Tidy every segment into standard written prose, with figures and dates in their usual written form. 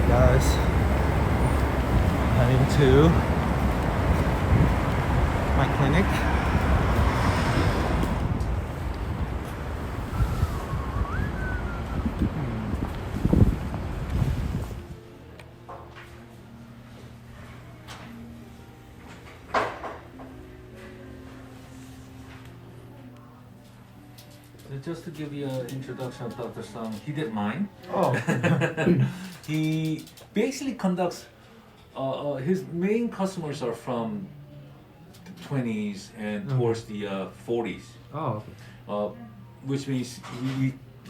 up, guys? Heading to my clinic. Just to give you an introduction of Dr. Sung, he did mine. Oh. He basically conducts, his main customers are from the 20s and towards the 40s. Oh, okay. Which means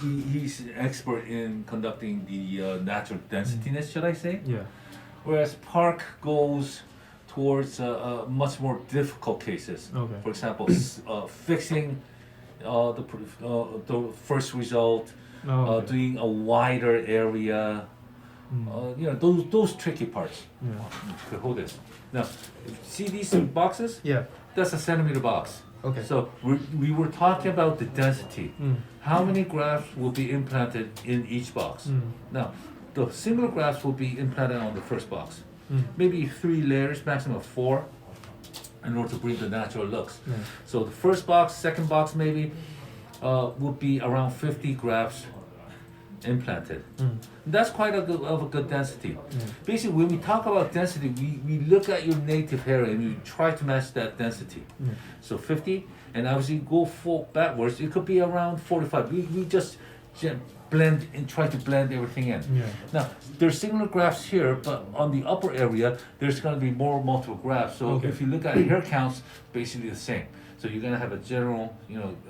he's an expert in conducting the natural densityness, should I say? Yeah. Whereas Park goes towards much more difficult cases. Okay. For example, fixing the first result, Okay. doing a wider area, those tricky parts. Yeah. Okay, hold this. Now, see these boxes? Yeah. That's a centimeter box. Okay. So we were talking about the density. How many grafts will be implanted in each box? Now, the single grafts will be implanted on the first box. Maybe 3 layers, maximum of 4, in order to bring the natural looks. Yeah. So the first box, second box maybe, will be around 50 grafts implanted. That's quite a good density. Basically, when we talk about density, we look at your native hair and we try to match that density. So 50, and obviously go backwards, it could be around 45. We just blend and try to blend everything in. Yeah. Now, there's singular grafts here, but on the upper area, there's going to be more multiple grafts. So Okay. if you look at hair counts, basically the same. So you're going to have a general,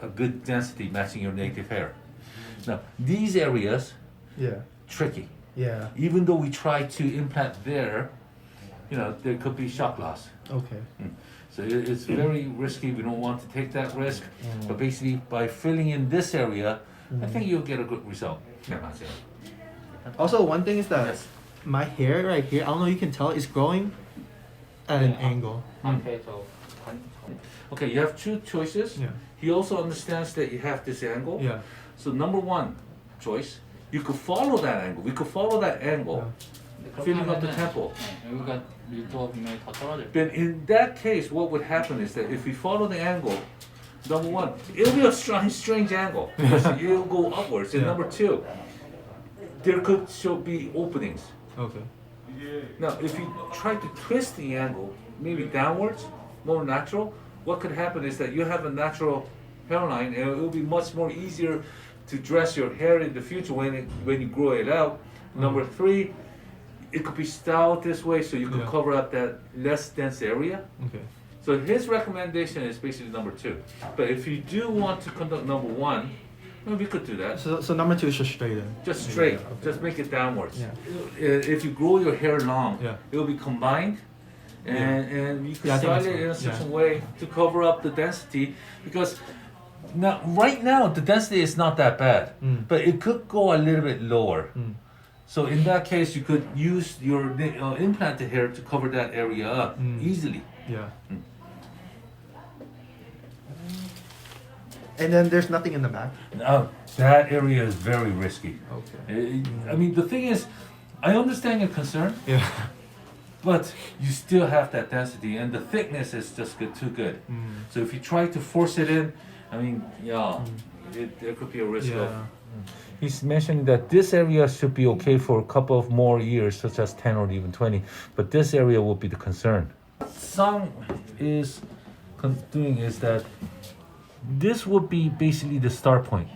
a good density matching your native hair. Now, these areas, Yeah. tricky. Yeah. Even though we try to implant there, there could be shock loss. Okay. So it's very risky. We don't want to take that risk. But basically, by filling in this area, I think you'll get a good result. Yeah, that's it. Also, one thing is that Yes. my hair right here, I don't know if you can tell, is growing at an angle. Okay, you have 2 choices. Yeah. He also understands that you have this angle. Yeah. So number 1 choice, you could follow that angle. We could follow that angle, filling up the temple. 여기가 밀도가 분명히 더 떨어질 거예요. Then in that case, what would happen is that if we follow the angle, number 1, it'll be a strange angle because it'll go upwards. And Yeah. number 2, there could be openings. Okay. Now, if you try to twist the angle, maybe downwards, more natural, what could happen is that you have a natural hairline, and it will be much more easier to dress your hair in the future when you grow it out. Number 3, it could be styled this way, so you could Yeah. cover up that less dense area. Okay. So his recommendation is basically number 2. But if you do want to conduct number 1, well, we could do that. So number 2 is just straight in. Just straight, Yeah, okay. just make it downwards. Yeah. If you grow your hair long, Yeah. it will be combined, and you can Yeah, I think style that's it in a fine. certain way to cover up the density, because right now the density is not that bad, but it could go a little bit lower. So in that case, you could use your implanted hair to cover that area up easily. Yeah. And then there's nothing in the back. Now, that area is very risky. Okay. I mean, the thing is, I understand your concern, Yeah. but you still have that density, and the thickness is just too good. So if you try to force it in, I mean, there could be a risk of. Yeah. He's mentioning that this area should be okay for a couple of more years, such as 10 or even 20, but this area will be the concern. What Sung is doing is that this would be basically the start point.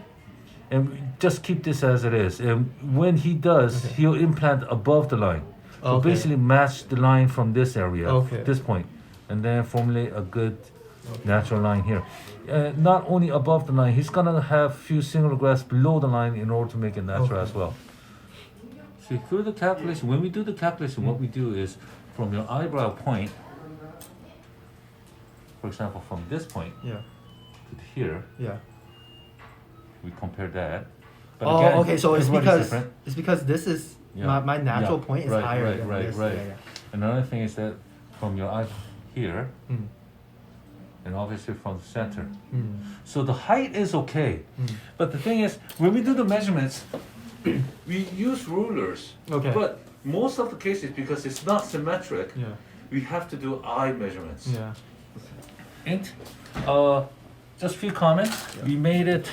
And just keep this as it is. And when he does, he'll implant above the line. So Okay. basically match the line from this area, Okay. this point, and then formulate a good natural line here. Not only above the line, he's gonna have few single grafts below the line in order to make it natural as well. See, through the calculation, when we do the calculation, what we do is from your eyebrow point, for example, from this point Yeah. to here, Yeah. we compare that. But Oh, again, okay. So it's everybody's because this is Yeah. my natural Yeah. point is Right, higher right, than right, this. right. Yeah, Another thing is that from your eye here, yeah. and obviously from the center. So the height is okay. But the thing is, when we do the measurements, we use rulers. Okay. But most of the cases, because it's not symmetric, Yeah. we have to do eye measurements. Yeah. Int, just few comments. We made it.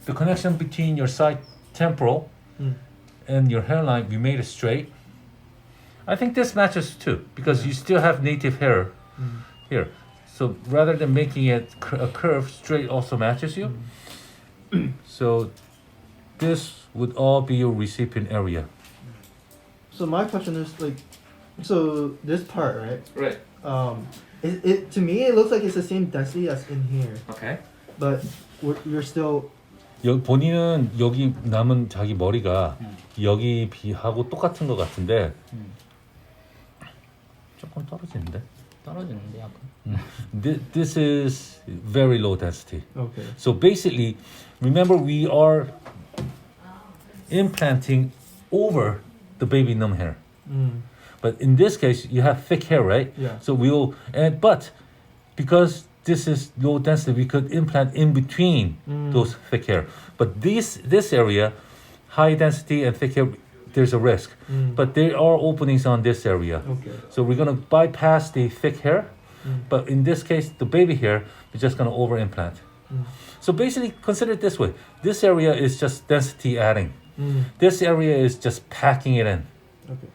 The connection between your side temporal Mm. and your hairline, we made it straight. I think this matches too, because Yeah. you still have native hair Mm. here. So rather than making it a curve, straight also matches you. So this would all be your recipient area. So my question is like, so this part, right? Right. It to me it looks like it's the same density as in here, Okay. but you're still. 본인은 여기 남은 자기 머리가 여기 비하고 똑같은 것 같은데 조금 떨어지는데. 떨어지는데 약간. This is very low density. Okay. So basically, remember we are implanting over the baby numb hair. Mm. But in this case, you have thick hair, right? Yeah. So but because this is low density, we could implant in between those thick hair. But this area, high density and thick hair, there's a risk. But there are openings on this area. Okay. So we're gonna bypass the thick hair, but in this case, the baby hair, we're just gonna over implant. So basically, consider it this way: this area is just density adding. This area is just packing it in. Okay.